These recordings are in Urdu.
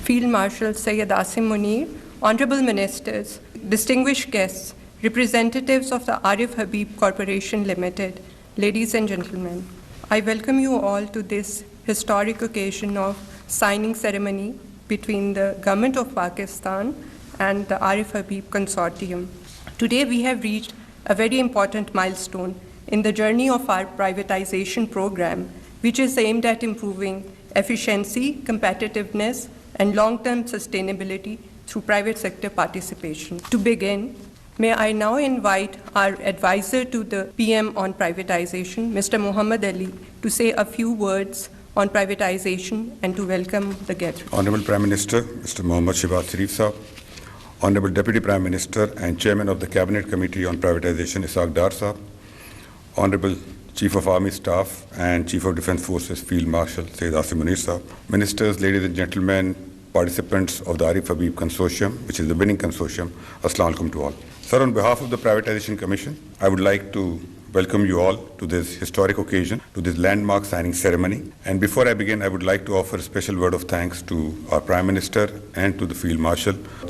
Field Marshal Syed Asim Munir, Honorable Ministers, distinguished guests, representatives of the Arif Habib Corporation Limited, ladies and gentlemen, I welcome you all to this historic occasion of signing ceremony between the Government of Pakistan and the Arif Habib Consortium. Today we have reached a very important milestone in the journey of our privatization program, which is aimed at improving efficiency, competitiveness, and long-term sustainability through private sector participation. To begin, may I now invite our advisor to the PM on privatization, Mr. Muhammad Ali, to say a few words on privatization and to welcome the gathering. Honorable Prime Minister, Mr. Mohammad Shehbaz Sharif Sahab, Honorable Deputy Prime Minister and Chairman of the Cabinet Committee on Privatization, Ishaq Dar Sahab, Honorable Chief of Army Staff and Chief of Defence Forces Field Marshal Syed Asim Munir Sahab, Ministers, ladies and gentlemen, participants of the Arif Habib Consortium, which is the winning consortium, Assalamu alaikum to all. Sir, on behalf of the Privatization Commission, I would like to welcome you all to this historic occasion, to this landmark signing ceremony. And before I begin, I would like to offer a special word of thanks to our Prime Minister and to the Field Marshal,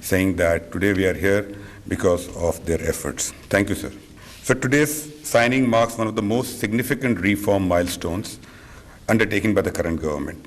saying that today we are here because of their efforts. Thank you, sir. So today's signing marks one of the most significant reform milestones undertaken by the current government.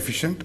efficient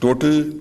Total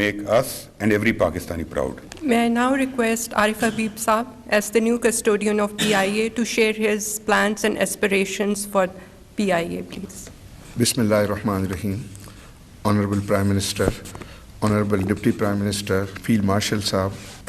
make us and every Pakistani proud. May I now request Arif Habib Saab, as the new custodian of PIA, to share his plans and aspirations for PIA, please. Bismillahirrahmanirrahim. Honorable Prime Minister, Honorable Deputy Prime Minister, Field Marshal Saab,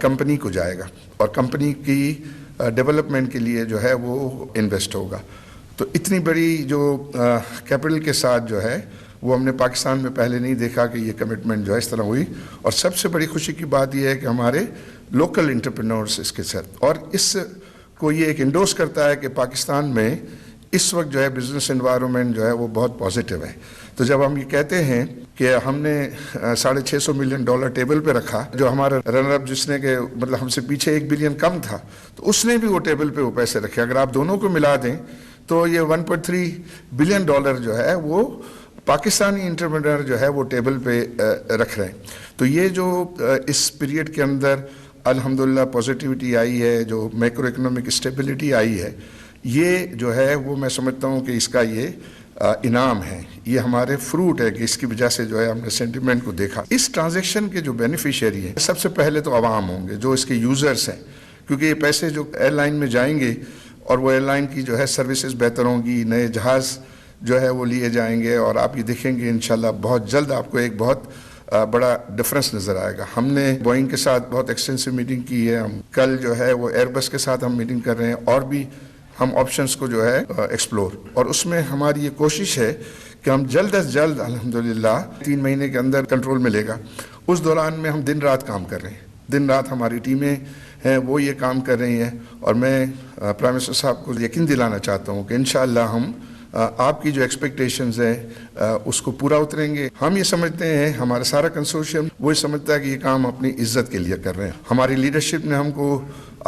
company کو جائے گا اور کمپنی کی ڈیولپمنٹ کے لیے جو ہے وہ انویسٹ ہوگا. تو اتنی بڑی جو کیپٹل کے ساتھ جو ہے وہ ہم نے پاکستان میں پہلے نہیں دیکھا کہ یہ کمٹمنٹ جو ہے اس طرح ہوئی. اور سب سے بڑی خوشی کی بات یہ ہے کہ ہمارے لوکل انٹرپرینورس اس کے ساتھ، اور اس کو یہ ایک انڈورس کرتا ہے کہ پاکستان میں اس وقت جو ہے بزنس انوائرمنٹ جو ہے وہ بہت پازیٹیو ہے. تو جب ہم یہ کہتے ہیں کہ ہم نے $650 ملین ٹیبل پہ رکھا، جو ہمارا رنر اپ جس نے کہ مطلب ہم سے پیچھے $1 بلین کم تھا، تو اس نے بھی وہ ٹیبل پہ وہ پیسے رکھے. اگر آپ دونوں کو ملا دیں تو یہ $1.3 بلین جو ہے وہ پاکستانی انٹرپرینر جو ہے وہ ٹیبل پہ رکھ رہے ہیں. تو یہ جو اس پیریڈ کے اندر الحمدللہ پازیٹیوٹی آئی ہے، جو میکرو اکنامک اسٹیبلٹی آئی ہے، یہ جو ہے وہ میں سمجھتا ہوں کہ اس کا یہ انعام ہے، یہ ہمارے فروٹ ہے کہ اس کی وجہ سے جو ہے ہم نے سینٹیمنٹ کو دیکھا. اس ٹرانزیکشن کے جو بینیفیشیری ہیں سب سے پہلے تو عوام ہوں گے جو اس کے یوزرز ہیں، کیونکہ یہ پیسے جو ایئر لائن میں جائیں گے اور وہ ایئر لائن کی جو ہے سروسز بہتر ہوں گی، نئے جہاز جو ہے وہ لیے جائیں گے، اور آپ یہ دیکھیں گے انشاءاللہ بہت جلد آپ کو ایک بہت بڑا ڈفرنس نظر آئے گا. ہم نے بوئنگ کے ساتھ بہت ایکسٹینسو میٹنگ کی ہے، ہم کل جو ہے وہ ایئر بس کے ساتھ ہم میٹنگ کر رہے ہیں، اور بھی ہم آپشنس کو جو ہے ایکسپلور، اور اس میں ہماری یہ کوشش ہے کہ ہم جلد از جلد الحمدللہ 3 مہینے کے اندر کنٹرول ملے گا. اس دوران میں ہم دن رات کام کر رہے ہیں، دن رات ہماری ٹیمیں ہیں وہ یہ کام کر رہی ہیں، اور میں پرائم منسٹر صاحب کو یقین دلانا چاہتا ہوں کہ انشاءاللہ ہم آپ کی جو ایکسپیکٹیشنز ہیں اس کو پورا اتریں گے. ہم یہ سمجھتے ہیں، ہمارا سارا کنسورشیم وہ سمجھتا ہے کہ یہ کام اپنی عزت کے لیے کر رہے ہیں. ہماری لیڈرشپ نے ہم کو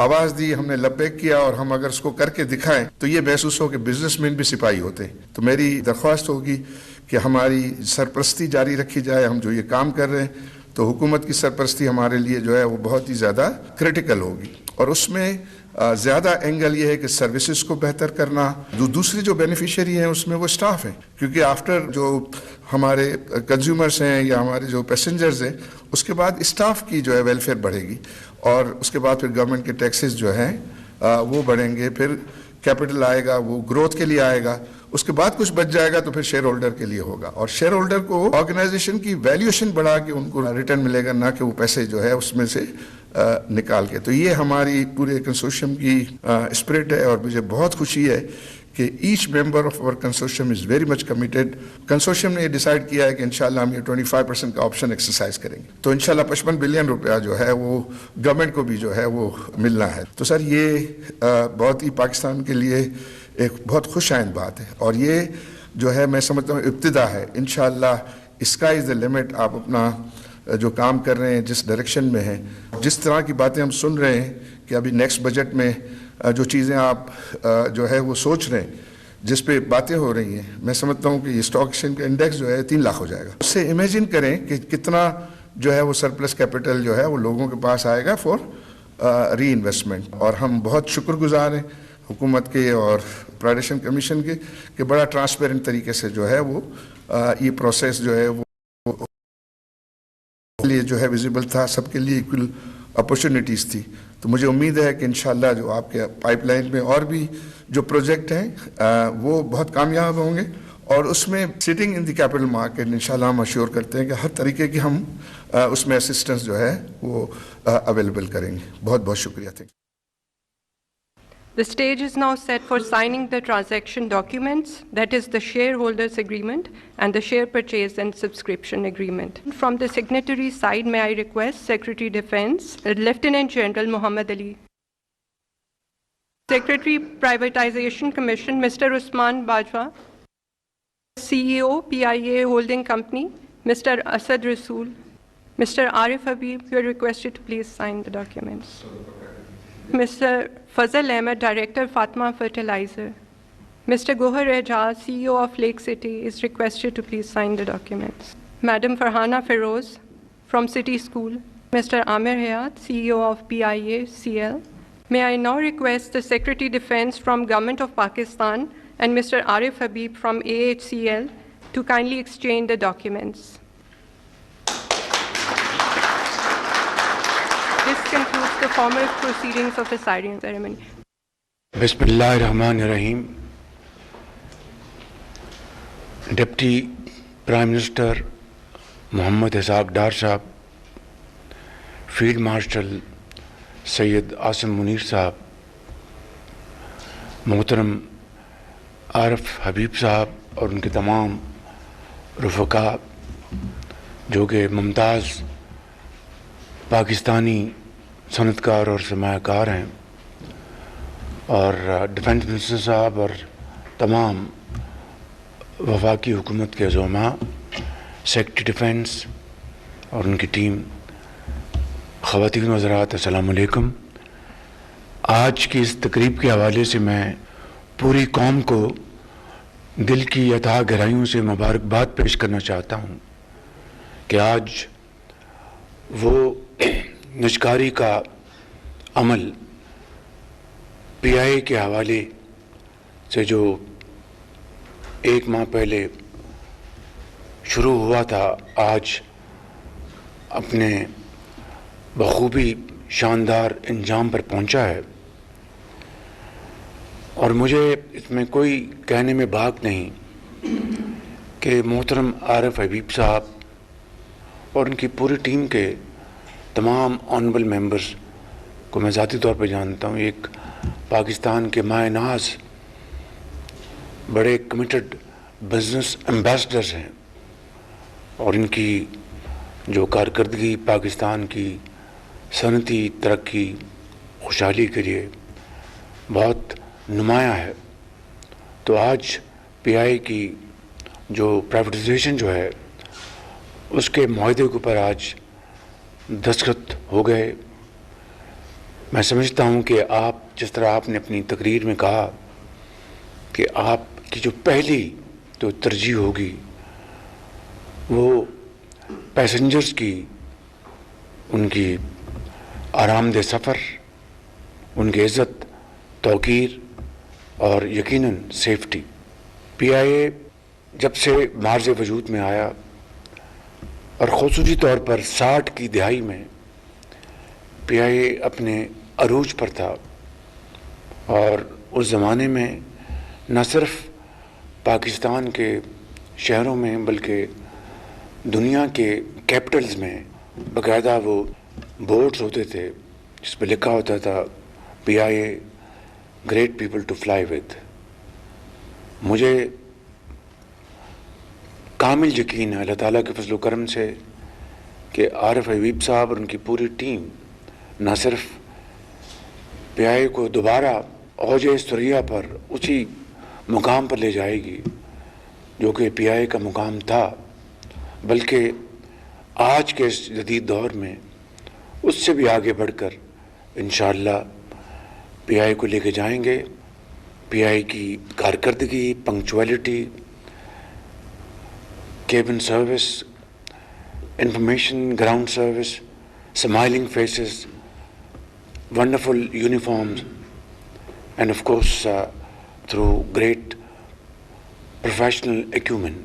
آواز دی، ہم نے لبیک کیا، اور ہم اگر اس کو کر کے دکھائیں تو یہ محسوس ہو کہ بزنس مین بھی سپاہی ہوتے ہیں. تو میری درخواست ہوگی کہ ہماری سرپرستی جاری رکھی جائے. ہم جو یہ کام کر رہے ہیں تو حکومت کی سرپرستی ہمارے لیے جو ہے وہ بہت ہی زیادہ کرٹیکل ہوگی، اور اس میں زیادہ اینگل یہ ہے کہ سروسز کو بہتر کرنا. دوسری جو بینیفیشری ہیں اس میں وہ سٹاف ہیں، کیونکہ آفٹر جو ہمارے کنزیومرز ہیں یا ہمارے جو پیسنجرز ہیں، اس کے بعد اسٹاف کی جو ہے ویلفیئر بڑھے گی، اور اس کے بعد پھر گورنمنٹ کے ٹیکسز جو ہیں وہ بڑھیں گے، پھر کیپٹل آئے گا وہ گروتھ کے لیے آئے گا، اس کے بعد کچھ بچ جائے گا تو پھر شیئر ہولڈر کے لیے ہوگا، اور شیئر ہولڈر کو آرگنائزیشن کی ویلیوشن بڑھا کے ان کو ریٹرن ملے گا، نہ کہ وہ پیسے جو ہے اس میں سے نکال کے. تو یہ ہماری پورے کنسورشیم کی اسپرٹ ہے، اور مجھے بہت خوشی ہے کہ ایچ ممبر آف اور consortium is very much committed. Consortium نے یہ ڈیسائیڈ کیا ہے کہ انشاءاللہ ہم یہ 25% کا آپشن ایکسرسائز کریں گے، تو انشاءاللہ $55 بلین جو ہے وہ گورنمنٹ کو بھی جو ہے وہ ملنا ہے. تو سر یہ بہت ہی پاکستان کے لیے ایک بہت خوش آئند بات ہے، اور یہ جو ہے میں سمجھتا ہوں ابتدا ہے. انشاءاللہ اسکائی از دا لمٹ. آپ اپنا جو کام کر رہے ہیں، جس ڈائریکشن میں ہیں، جس طرح کی باتیں ہم سن رہے ہیں کہ ابھی نیکسٹ بجٹ میں جو چیزیں آپ جو ہے وہ سوچ رہے ہیں، جس پہ باتیں ہو رہی ہیں، میں سمجھتا ہوں کہ یہ اسٹاک ایکسچینج کا انڈیکس جو ہے 3 لاکھ ہو جائے گا. اس سے امیجن کریں کہ کتنا جو ہے وہ سرپلس کیپٹل جو ہے وہ لوگوں کے پاس آئے گا فار ری انویسٹمنٹ. اور ہم بہت شکر گزار ہیں حکومت کے اور پرائیویٹائزیشن کمیشن کے کہ بڑا ٹرانسپیرنٹ طریقے سے جو ہے وہ یہ پروسیس جو ہے وہ لیے جو ہے ویزیبل تھا، سب کے لیے ایکول اپرچونیٹیز تھی. تو مجھے امید ہے کہ انشاءاللہ جو آپ کے پائپ لائن میں اور بھی جو پروجیکٹ ہیں وہ بہت کامیاب ہوں گے، اور اس میں sitting in the capital market انشاءاللہ ہم اشور کرتے ہیں کہ ہر طریقے کی ہم اس میں اسسٹنس جو ہے وہ اویلیبل کریں گے. بہت بہت شکریہ. Thank you. The stage is now set for signing the transaction documents, that is the shareholders agreement and the share purchase and subscription agreement. From the signatory side, may I request Secretary Defense, Lieutenant General Muhammad Ali. Secretary Privatization Commission, Mr. Usman Bajwa. CEO, PIA Holding Company, Mr. Asad Rasool. Mr. Arif Habib, you are requested to please sign the documents. Mr. Fazal Ahmed, Director, Fatma Fertilizer. Mr. Gohar Ejaz, CEO of Lake City, is requested to please sign the documents. Madam Farhana Feroz from City School. Mr. Amir Hayat, CEO of PIA CL. May I now request the Secretary Defense from Government of Pakistan and Mr. Arif Habib from AHCL to kindly exchange the documents. This concludes the formal proceedings of the siring ceremony. Bismillahirrahmanirrahim. Deputy Prime Minister Muhammad Ishaq Dar Sahab, Field Marshal Syed Asim Munir صاحب، محترم عارف حبیب صاحب اور ان کے تمام رفقا جو کہ ممتاز پاکستانی صنعت کار اور سرمایہ کار ہیں، اور ڈیفنس منسٹر صاحب اور تمام وفاقی حکومت کے زعماء، سیکرٹری ڈیفنس اور ان کی ٹیم، خواتین و حضرات، السلام علیکم۔ آج کی اس تقریب کے حوالے سے میں پوری قوم کو دل کی اتھاہ گہرائیوں سے مبارکباد پیش کرنا چاہتا ہوں کہ آج وہ نجکاری کا عمل پی آئی اے کے حوالے سے جو 1 ماہ پہلے شروع ہوا تھا، آج اپنے بخوبی شاندار انجام پر پہنچا ہے، اور مجھے اس میں کوئی کہنے میں باک نہیں کہ محترم عارف حبیب صاحب اور ان کی پوری ٹیم کے تمام آنریبل ممبرز کو میں ذاتی طور پہ جانتا ہوں، ایک پاکستان کے مائع ناز بڑے کمیٹڈ بزنس ایمبیسڈرز ہیں، اور ان کی جو کارکردگی پاکستان کی صنعتی ترقی خوشحالی کے لیے بہت نمایاں ہے۔ تو آج پی آئی کی جو پرائیویٹائزیشن جو ہے اس کے معاہدے کے اوپر آج دستخط ہو گئے۔ میں سمجھتا ہوں کہ آپ جس طرح آپ نے اپنی تقریر میں کہا کہ آپ کی جو پہلی جو ترجیح ہوگی وہ پیسنجرز کی، ان کی آرام دہ سفر، ان کی عزت، توقیر اور یقیناً سیفٹی۔ پی آئی اے جب سے معرض وجود میں آیا اور خصوصی طور پر 60 کی دہائی میں پی آئی اے اپنے عروج پر تھا، اور اس زمانے میں نہ صرف پاکستان کے شہروں میں بلکہ دنیا کے کیپٹلز میں باقاعدہ وہ بورڈز ہوتے تھے جس پہ لکھا ہوتا تھا P I A great people to fly with. مجھے کامل یقین ہے اللہ تعالیٰ کے فضل و کرم سے کہ عارف حبیب صاحب اور ان کی پوری ٹیم نہ صرف پی آئی اے کو دوبارہ اوج ثریا پر اسی مقام پر لے جائے گی جو کہ پی آئی اے کا مقام تھا، بلکہ آج کے اس جدید دور میں اس سے بھی آگے بڑھ کر انشاءاللہ پی آئی کو لے کے جائیں گے۔ پی آئی کی کارکردگی، punctuality, cabin service, information ground service, smiling faces, wonderful uniforms, and of course through great professional acumen.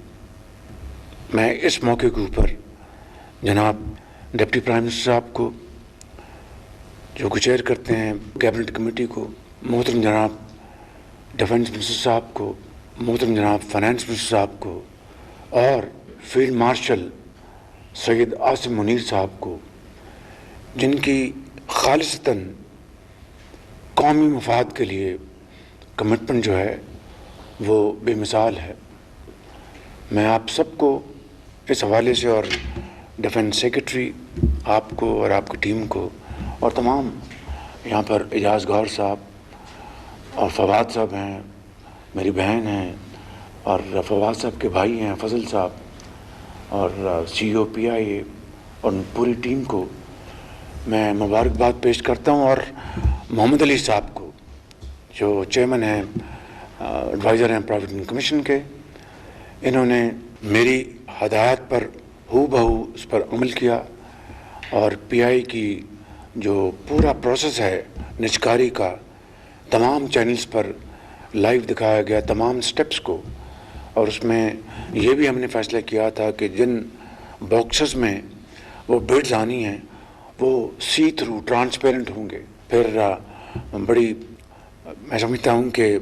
میں اس موقع کے اوپر جناب ڈپٹی پرائم منسٹر صاحب کو جو کہ چیئر کرتے ہیں کیبنٹ کمیٹی کو، محترم جناب ڈیفنس منسٹر صاحب کو، محترم جناب فائنانس منسٹر صاحب کو، اور فیلڈ مارشل سید عاصم منیر صاحب کو، جن کی خالصتاً قومی مفاد کے لیے کمٹمنٹ جو ہے وہ بے مثال ہے۔ میں آپ سب کو اس حوالے سے، اور ڈیفنس سیکرٹری آپ کو اور آپ کی ٹیم کو، اور تمام یہاں پر اعجاز گوہر صاحب اور فواد صاحب ہیں، میری بہن ہیں، اور فواد صاحب کے بھائی ہیں فضل صاحب، اور سی او پی آئی اے اور پوری ٹیم کو میں مبارکباد پیش کرتا ہوں، اور محمد علی صاحب کو جو چیئرمین ہیں، ایڈوائزر ہیں پروویڈنٹ کمیشن کے۔ انہوں نے میری ہدایات پر ہو بہو اس پر عمل کیا، اور پی آئی کی جو پورا پروسیس ہے نجکاری کا تمام چینلز پر لائیو دکھایا گیا، تمام سٹیپس کو، اور اس میں یہ بھی ہم نے فیصلہ کیا تھا کہ جن باکسز میں وہ بڈز آنی ہیں وہ سی تھرو ٹرانسپیرنٹ ہوں گے۔ پھر بڑی میں سمجھتا ہوں کہ